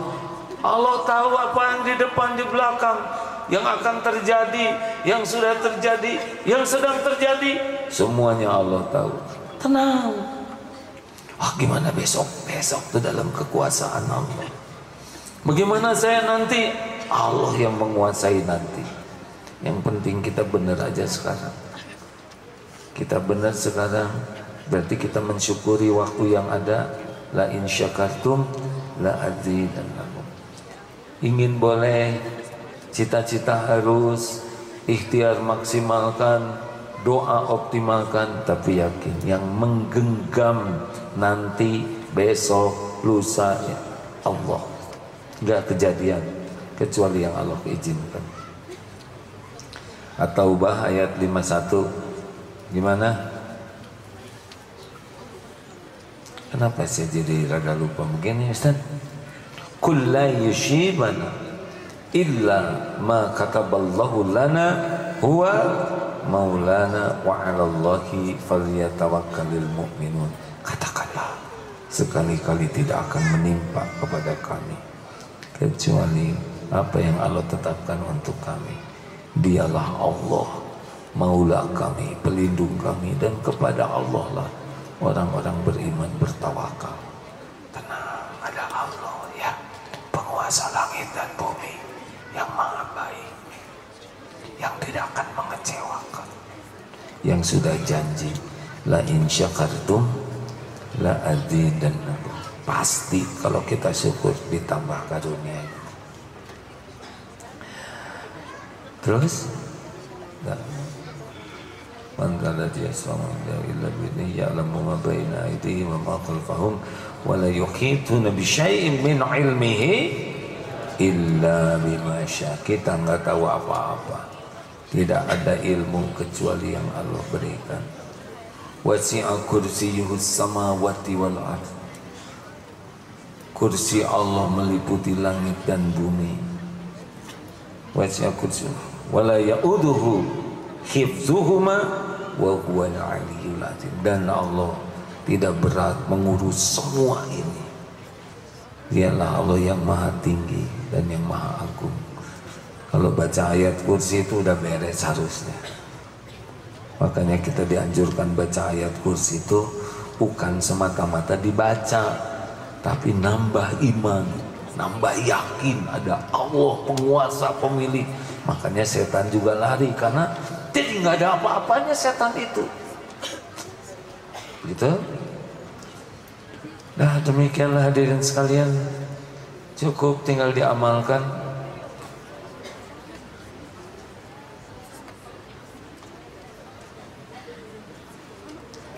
Allah tahu apa yang di depan, di belakang, yang akan terjadi, yang sudah terjadi, yang sedang terjadi, semuanya Allah tahu. Tenang. Gimana besok? Besok itu dalam kekuasaan Allah. Bagaimana saya nanti? Allah yang menguasai nanti. Yang penting kita benar aja sekarang. Kita benar sekarang, berarti kita mensyukuri waktu yang ada. La in syakartum la azidannakum. Ingin boleh, cita-cita harus, ikhtiar maksimalkan, doa optimalkan, tapi yakin yang menggenggam nanti, besok, lusa, ya Allah. Enggak kejadian kecuali yang Allah izinkan. At-Taubah ayat 51. Gimana? Kenapa saya jadi rada lupa begini, Ustaz? Kul la yushibana illa ma kataballahu lana huwa maulana wa 'alallahi falyatawakkalul mu'minun. Katakanlah, sekali-kali tidak akan menimpa kepada kami kecuali apa yang Allah tetapkan untuk kami. Dialah Allah, maula kami, pelindung kami, dan kepada Allah lah orang-orang beriman bertawakal. Tenang. penguasa langit dan bumi yang maha baik, yang tidak akan mengecewakan, yang sudah janji la in syakartum la azidannakum. Pasti kalau kita syukur ditambah karunia. Terus man kana yasma'u illa bihi ya'lamu ma baina aydihim wa ma khalfahum wa la yuhituna bi syai'in min 'ilmihi illa bima syaa. Kita enggak tahu apa-apa, tidak ada ilmu kecuali yang Allah berikan. Wasi'a kursiyyuhus samawati wal ardh. Kursi Allah meliputi langit dan bumi. Wasi'a kursiyyuhu wala ya'uduhu hifdzuhuma wa huwal 'aliyyul 'azim. Dan Allah tidak berat mengurus semua ini. Dialah Allah yang maha tinggi dan yang maha agung. Kalau baca ayat kursi itu udah beres harusnya. Makanya kita dianjurkan baca ayat kursi itu bukan semata-mata dibaca, tapi nambah iman, nambah yakin ada Allah penguasa pemilik. Makanya setan juga lari, karena jadi nggak ada apa-apanya setan itu. Gitu. Nah demikianlah hadirin sekalian, cukup tinggal diamalkan.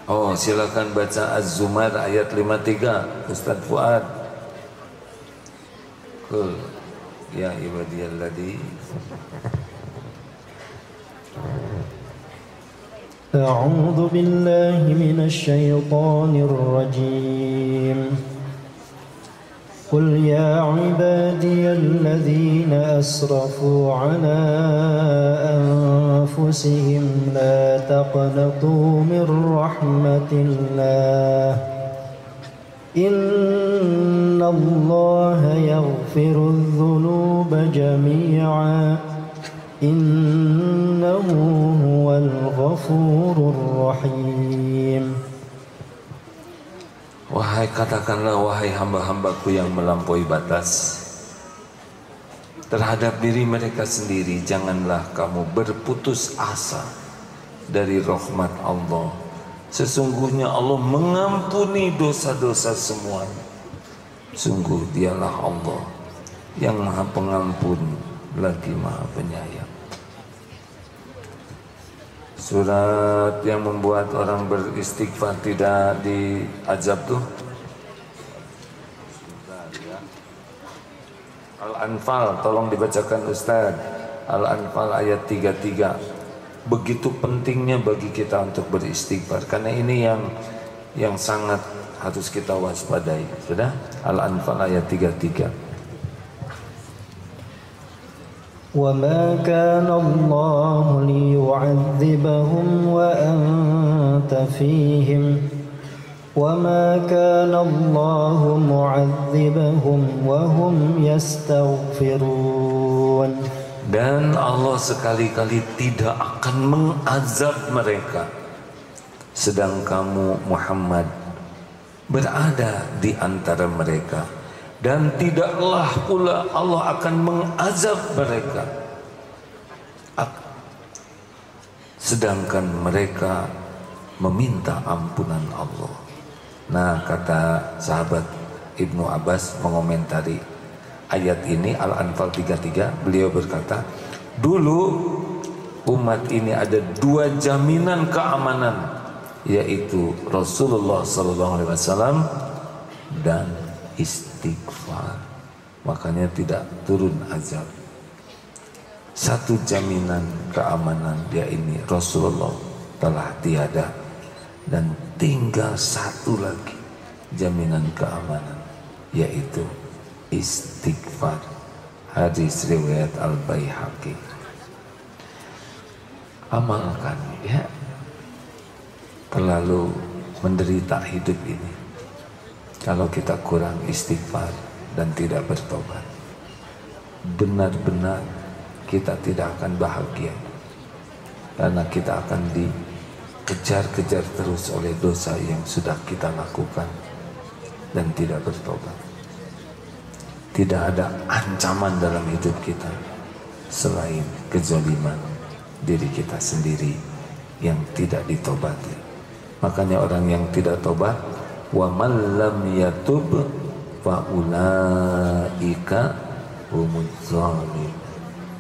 Oh silakan baca Az-Zumar ayat 53 Ustaz Fuad. Cool. Ya ibadiyalladzi A'udzu billahi minasy syaithanir rajim. Qul ya ibadiyalladzina asrafu ala anfusihim la taqnatu min rahmatillah. Inna Allah yaghfiru dzunuba jami'a innahu huwal ghafurur rahim. Wahai katakanlah wahai hamba-hambaku yang melampaui batas terhadap diri mereka sendiri, janganlah kamu berputus asa dari rahmat Allah. Sesungguhnya Allah mengampuni dosa-dosa semuanya. Sungguh dialah Allah yang maha pengampun lagi maha penyayang. Surat yang membuat orang beristighfar tidak diazab tuh Al-Anfal, tolong dibacakan Ustaz. Al-Anfal ayat 33. Begitu pentingnya bagi kita untuk beristighfar, karena ini yang sangat harus kita waspadai. Sudah? Al-Anfal ayat 33. وَمَا كَانَ اللَّهُ لِيُعَذِّبَهُمْ وَأَنْتَ فِيهِمْ وَمَا كَانَ اللَّهُ مُعَذِّبَهُمْ وَهُمْ يَسْتَغْفِرُونَ. Dan Allah sekali-kali tidak akan mengazab mereka sedang kamu Muhammad berada di antara mereka, dan tidaklah pula Allah akan mengazab mereka sedangkan mereka meminta ampunan Allah. Nah, kata sahabat Ibnu Abbas mengomentari ayat ini Al-Anfal 33, beliau berkata, dulu umat ini ada dua jaminan keamanan, yaitu Rasulullah SAW dan istighfar. Makanya tidak turun azab. Satu jaminan keamanan dia ini, Rasulullah telah tiada, dan tinggal satu lagi jaminan keamanan, yaitu istighfar. Hadis riwayat Al-Baihaqi. Amalkan ya, terlalu menderita hidup ini kalau kita kurang istighfar dan tidak bertobat. Benar-benar kita tidak akan bahagia, karena kita akan dikejar-kejar terus oleh dosa yang sudah kita lakukan dan tidak bertobat. tidak ada ancaman dalam hidup kita selain kezaliman diri kita sendiri yang tidak ditobati. Makanya orang yang tidak tobat, wa man lam yatub fa ulaika humuz zalim.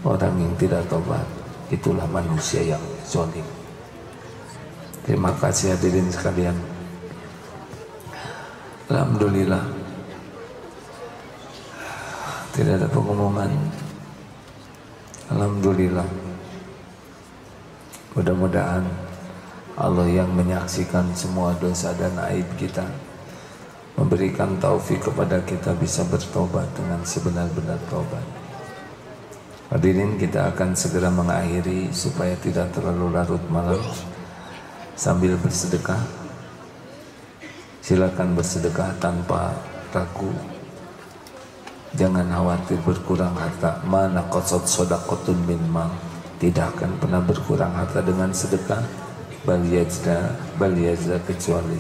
Orang yang tidak tobat itulah manusia yang zalim. Terima kasih hadirin sekalian. Alhamdulillah, tidak ada pengumuman. Alhamdulillah. Mudah-mudahan Allah yang menyaksikan semua dosa dan aib kita memberikan taufik kepada kita bisa bertobat dengan sebenar-benar tobat. Hadirin, kita akan segera mengakhiri supaya tidak terlalu larut malam sambil bersedekah. Silakan bersedekah tanpa ragu. Jangan khawatir berkurang harta. Mana qasad shadaqatun min mal. Tidak akan pernah berkurang harta dengan sedekah. Bal yajza kecuali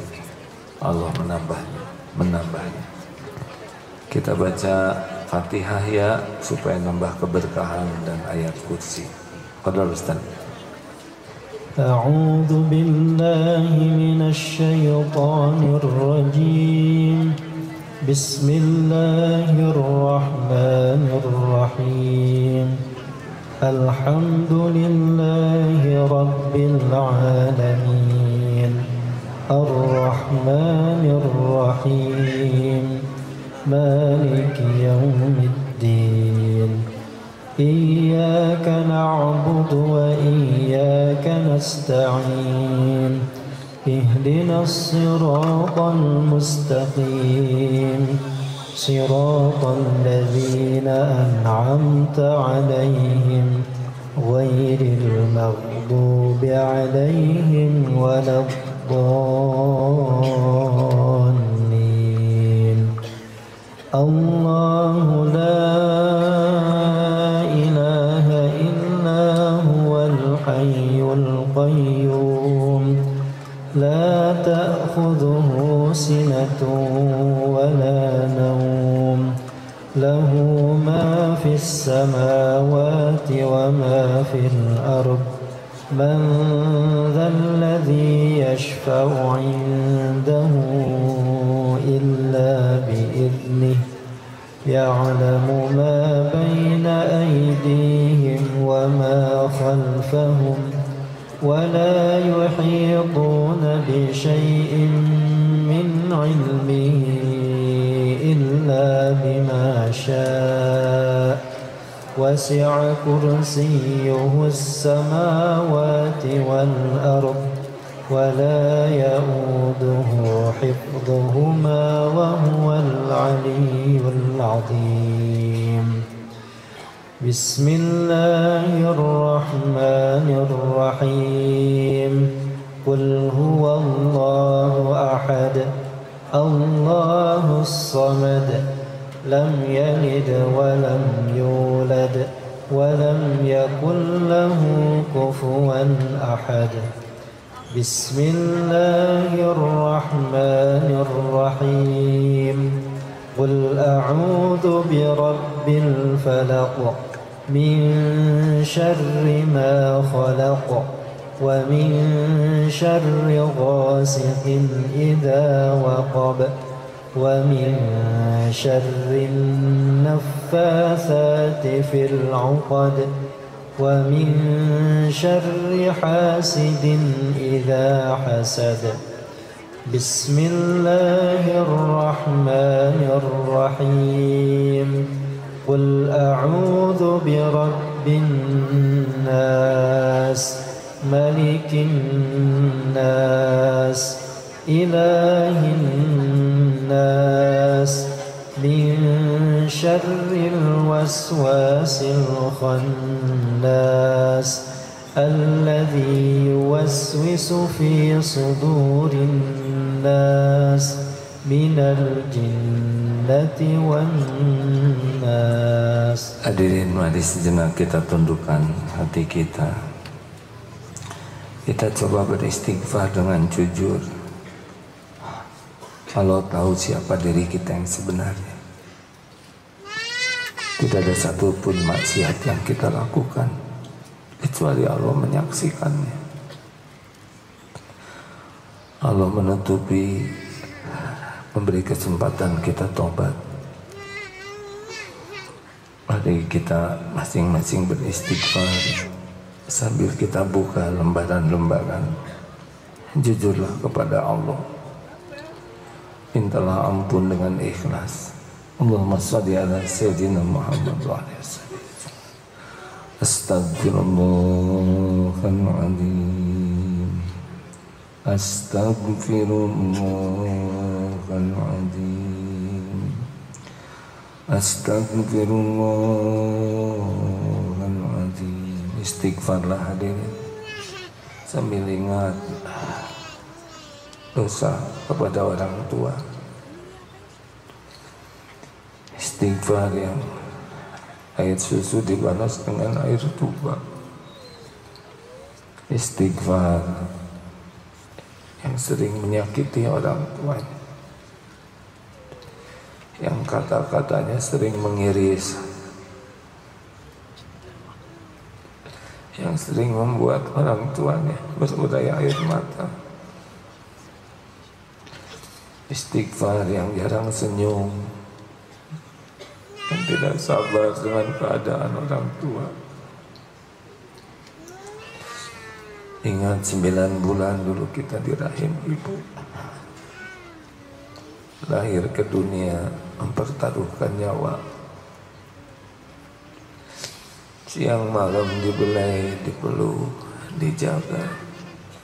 Allah menambahnya. Kita baca Fatihah ya supaya nambah keberkahan dan ayat kursi. Qadar Ustaz. A'udzu billahi minasy syaithanir rajim. Bismillahirrahmanirrahim. Alhamdulillahi rabbil alamin. Ar-Rahmanir Rahim. Maliki yaumiddin. Iyyaka na'budu wa iyyaka nasta'in. Ihdinas siratal mustaqim. Siratal ladzina an'amta 'alaihim ghairil maghdubi 'alaihim waladdallin. Allahu la ilaha illa huwal hayyul qayyum. La ta'khudhuhu sinatun wa la nawm. Lahu ma fis samawati wa ma fil ard. Man dhal ladhi yashfa'u 'indahu illa bi'idhnih. Ya'lamu ma bayna aydihim wa ma khalfahum. ولا يحيطون بشيء من علمه إلا بما شاء. وسع كرسيه السماوات والأرض ولا يؤوده حفظهما وهو العلي العظيم. بسم الله الرحمن الرحيم. قل هو الله أحد الله الصمد لم يلد ولم يولد ولم يكن له كفوا أحد. بسم الله الرحمن الرحيم. قل أعوذ برب الفلق من شر ما خلق ومن شر غاسق إذا وقب ومن شر النفاثات في العقد ومن شر حاسد إذا حسد. بسم الله الرحمن الرحيم. قل أعوذ برب الناس ملك الناس إله الناس من شر الوسواس الخناس الذي يوسوس في صدور الناس من الجنة والناس. Hadirin, mari sejenak kita tundukkan hati kita. Kita coba beristighfar dengan jujur. Allah tahu siapa diri kita yang sebenarnya. Tidak ada satupun maksiat yang kita lakukan kecuali Allah menyaksikannya. Allah menutupi, memberi kesempatan kita tobat. Mari kita masing-masing beristighfar sambil kita buka lembaran-lembaran. Jujurlah kepada Allah, mintalah ampun dengan ikhlas. Allahumma shalli ala sayyidina Muhammad wa alihi wasallam. Astaghfirullahaladzim. Astaghfirullahaladzim. Astaghfirullahaladzim. Istighfarlah hadirin sambil ingat dosa kepada orang tua. Istighfar yang air susu dibalas dengan air tuba. Istighfar yang sering menyakiti orang tuanya, yang kata-katanya sering mengiris, yang sering membuat orang tuanya berurai air mata. Istighfar yang jarang senyum, yang tidak sabar dengan keadaan orang tua. Ingat 9 bulan dulu kita di rahim ibu, lahir ke dunia mempertaruhkan nyawa. Siang malam dibelai, dipeluk, dijaga,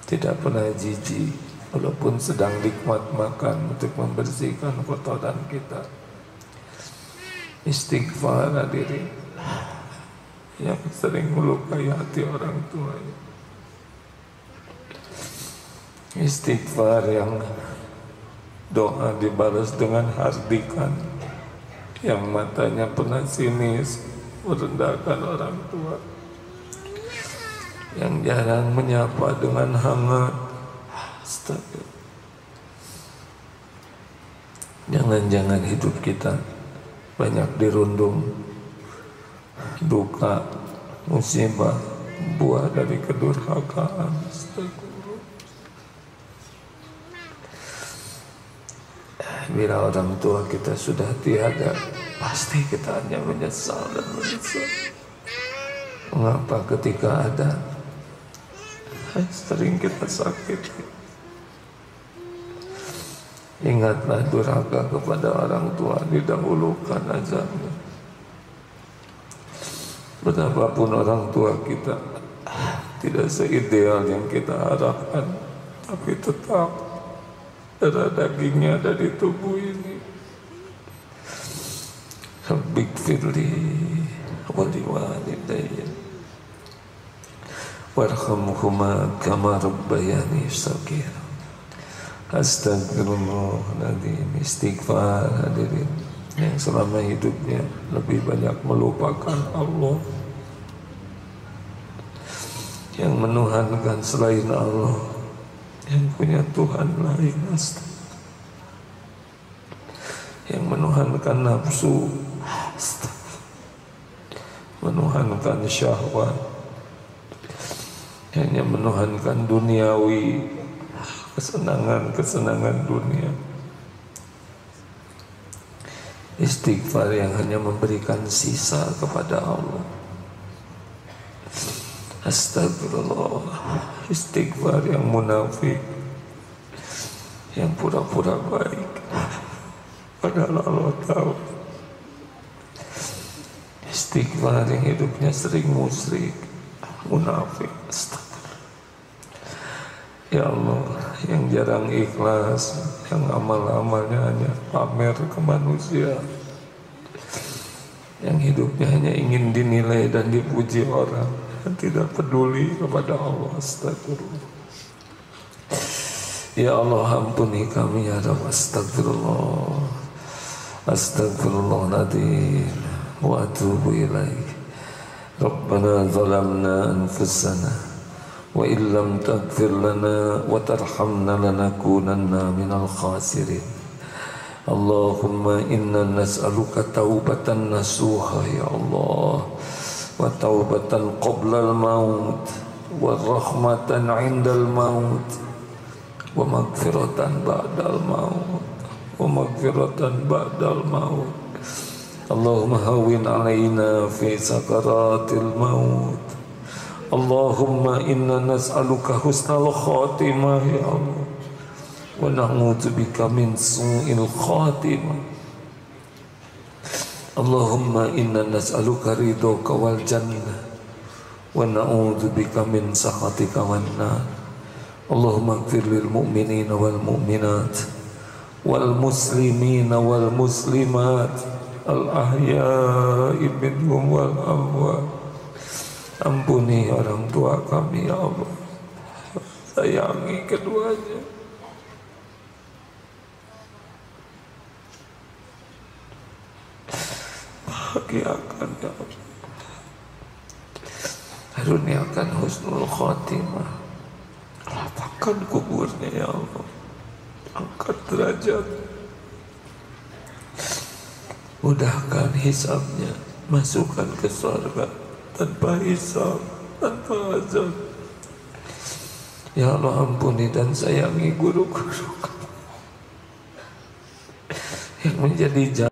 tidak pernah jijik walaupun sedang nikmat makan untuk membersihkan kotoran kita. Istighfar hadirin yang sering melukai hati orang tuanya. Istighfar yang doa dibalas dengan hardikan, yang matanya pernah sinis merendahkan orang tua, yang jarang menyapa dengan hangat. Astagfirullah. Jangan-jangan hidup kita banyak dirundung duka, musibah, buah dari kedurhakaan. Astagfirullah. Bila orang tua kita sudah tiada, pasti kita hanya menyesal dan menyesal. Mengapa ketika ada sering kita sakit? Ingatlah durhaka kepada orang tua didahulukan azabnya. Betapapun orang tua kita tidak seideal yang kita harapkan, tapi tetap darah dagingnya ada di tubuh ini. Rabbighfirli wa liwalidayya warhamhuma kama rabbayani shaghira. Astagfirullahaladzim. Istighfar hadirin yang selama hidupnya lebih banyak melupakan Allah, yang menuhankan selain Allah, yang punya Tuhan lain, yang menuhankan nafsu, menuhankan syahwat, hanya menuhankan duniawi, kesenangan dunia. Istighfar yang hanya memberikan sisa kepada Allah. Astagfirullah. Istighfar yang munafik, yang pura-pura baik, padahal Allah tahu. Istighfar yang hidupnya sering musyrik, munafik. Astagfirullah. Ya Allah, yang jarang ikhlas, yang amal-amalnya hanya pamer ke manusia, yang hidupnya hanya ingin dinilai dan dipuji orang, dan tidak peduli kepada Allah. Astagfirullah. Ya Allah, ampuni kami ya Rabb. Astagfirullah. Astagfirullahaladzim wa atubu ilaih. Rabbana zalamna anfusana wa illam taghfir lana wa tarhamna lanakunanna minal khasirin. Allahumma inna nas'aluka taubatan nasuha ya Allah, wa taubatan qabla al-maut, wa rahmatan 'indal maut, wa maghfiratan ba'dal maut, wa maghfiratan ba'dal maut. Allahumma hawwin 'alaina fi sakaratil maut. Allahumma inna nas'aluka husnal khatimah ya Allah, wa na'udzubika min su'il khatimah. Allahumma inna nas'aluka ridhoka wal jannah, wa na'udzubika min sakhatika wan nar. Allahumma ighfir lil mu'minina wal mu'minat wal muslimina wal muslimat al ahya'i minhum wal amwat. Ampuni orang tua kami ya Allah, sayangi keduanya. Bahagiakan ya Allah, karuniakan husnul khatimah, lapangkan kuburnya ya Allah, angkat derajat, mudahkan hisabnya, masukkan ke surga tanpa hisab, tanpa azab. Ya Allah, ampuni dan sayangi guru-guru yang menjadi